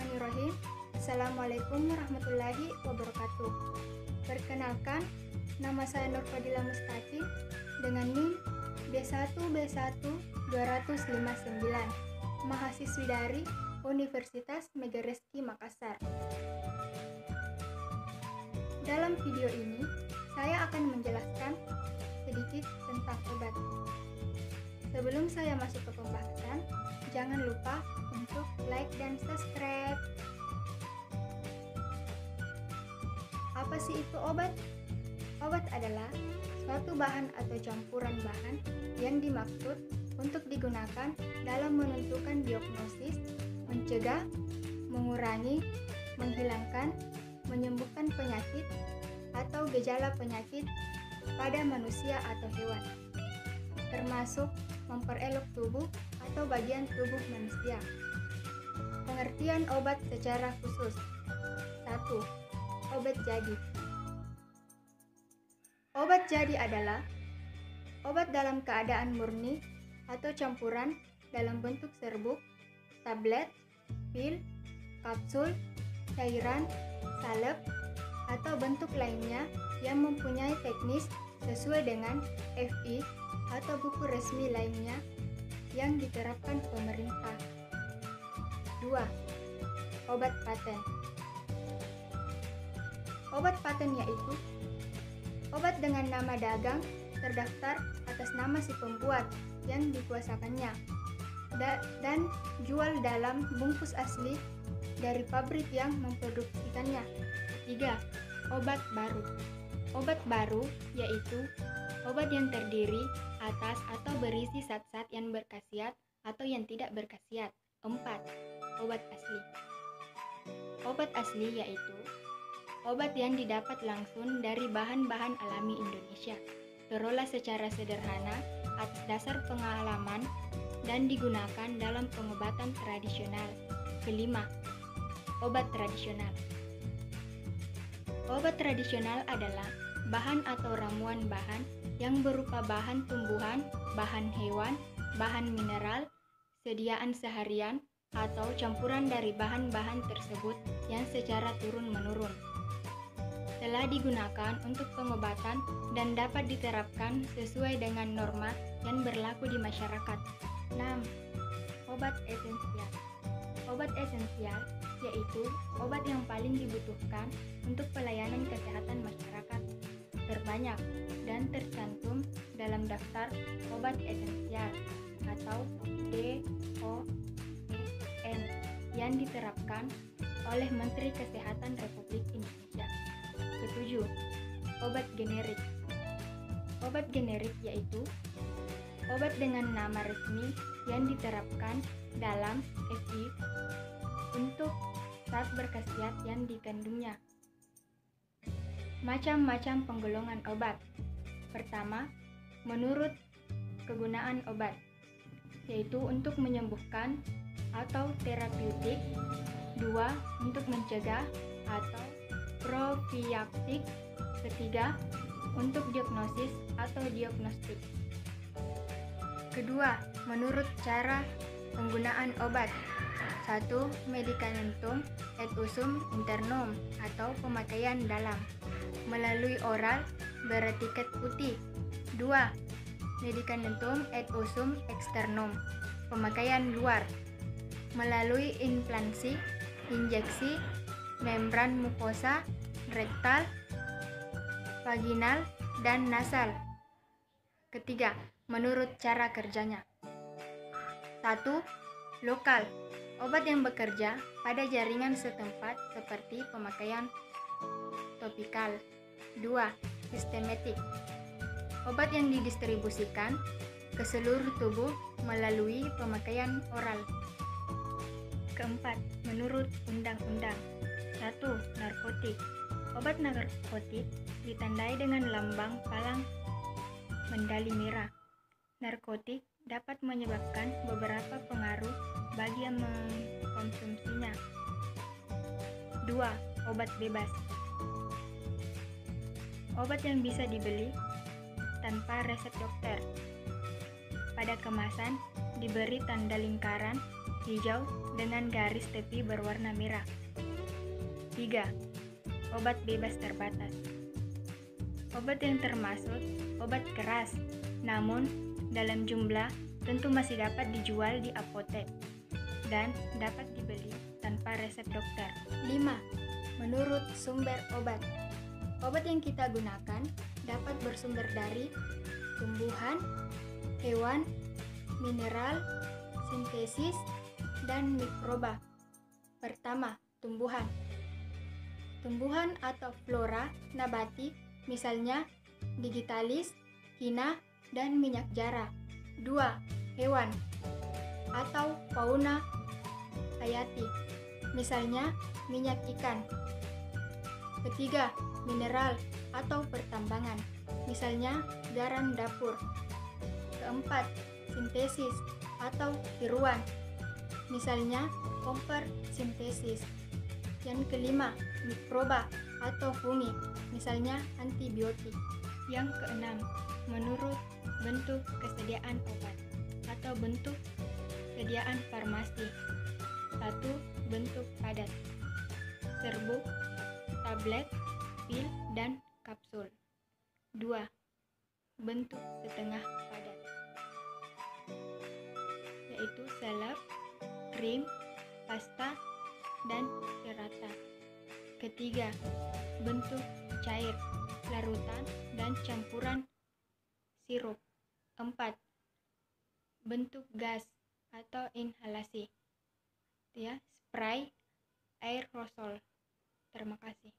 Bismillahirrahmanirrahim. Assalamualaikum warahmatullahi wabarakatuh. Perkenalkan, nama saya Nur Fadila Mustaqim dengan NIM B1B1-259, mahasiswi dari Universitas Megareski Makassar. Dalam video ini, saya akan menjelaskan sedikit tentang obat. Sebelum saya masuk ke pembahasan, jangan lupa untuk like dan subscribe. Apa sih itu obat? Obat adalah suatu bahan atau campuran bahan yang dimaksud untuk digunakan dalam menentukan diagnosis, mencegah, mengurangi, menghilangkan, menyembuhkan penyakit atau gejala penyakit pada manusia atau hewan, termasuk memperelok tubuh atau bagian tubuh manusia. Pengertian obat secara khusus. 1. Obat jadi. Obat jadi adalah obat dalam keadaan murni atau campuran dalam bentuk serbuk, tablet, pil, kapsul, cairan, salep, atau bentuk lainnya yang mempunyai teknis sesuai dengan FI atau buku resmi lainnya yang diterapkan pemerintah. 2. Obat paten. Obat paten yaitu obat dengan nama dagang terdaftar atas nama si pembuat yang dikuasakannya dan jual dalam bungkus asli dari pabrik yang memproduksikannya. 3. Obat baru. Obat baru yaitu obat yang terdiri atas atau berisi zat-zat yang berkhasiat atau yang tidak berkhasiat. 4. Obat asli. Obat asli yaitu obat yang didapat langsung dari bahan-bahan alami Indonesia, terolah secara sederhana atas dasar pengalaman dan digunakan dalam pengobatan tradisional. 5. Obat tradisional. Obat tradisional adalah bahan atau ramuan bahan yang berupa bahan tumbuhan, bahan hewan, bahan mineral, sediaan seharian, atau campuran dari bahan-bahan tersebut yang secara turun-menurun telah digunakan untuk pengobatan dan dapat diterapkan sesuai dengan norma yang berlaku di masyarakat. 6. Obat esensial. Obat esensial yaitu obat yang paling dibutuhkan untuk pelayanan kesehatan masyarakat terbanyak dan tercantum dalam daftar obat esensial atau DOEN yang diterapkan oleh Menteri Kesehatan Republik Indonesia. 7. Obat generik. Obat generik yaitu obat dengan nama resmi yang diterapkan dalam FI untuk zat berkhasiat yang dikandungnya. Macam-macam penggolongan obat. Pertama, menurut kegunaan obat, yaitu untuk menyembuhkan atau terapeutik. 2. Untuk mencegah atau profilaksik. 3. Untuk diagnosis atau diagnostik. Kedua, menurut cara penggunaan obat. 1. Medikamentum et usum internum atau pemakaian dalam melalui oral beretiket putih. 2. Medikamentum et usum externum, pemakaian luar melalui implantasi, injeksi, membran mukosa, rektal, vaginal, dan nasal. Ketiga, menurut cara kerjanya. 1. Lokal, obat yang bekerja pada jaringan setempat seperti pemakaian topikal. 2. Sistematik, obat yang didistribusikan ke seluruh tubuh melalui pemakaian oral. Keempat, menurut undang-undang. 1. Narkotik, obat narkotik ditandai dengan lambang palang mendali merah. Narkotik dapat menyebabkan beberapa pengaruh bagi yang mengkonsumsinya. 2. Obat bebas, obat yang bisa dibeli tanpa resep dokter. Pada kemasan diberi tanda lingkaran hijau dengan garis tepi berwarna merah. 3. Obat bebas terbatas. Obat yang termasuk obat keras, namun dalam jumlah tentu masih dapat dijual di apotek dan dapat dibeli tanpa resep dokter. 5. Menurut sumber obat. Obat yang kita gunakan dapat bersumber dari tumbuhan, hewan, mineral, sintesis, dan mikroba. Pertama, tumbuhan. Tumbuhan atau flora nabati, misalnya digitalis, kina, dan minyak jara. 2. Hewan atau fauna hayati, misalnya minyak ikan. Ketiga, mineral atau pertambangan, misalnya garam dapur. Keempat, sintesis atau tiruan, misalnya kompor sintesis. Yang kelima, mikroba atau fungi, misalnya antibiotik. Yang keenam, menurut bentuk kesediaan obat atau bentuk sediaan farmasi. 1. Bentuk padat, serbuk, tablet, pil, dan kapsul. 2. Bentuk setengah padat, yaitu salep, krim, pasta, dan serata. Ketiga, bentuk cair, larutan, dan campuran sirup. 4. Bentuk gas atau inhalasi, spray, aerosol. Terima kasih.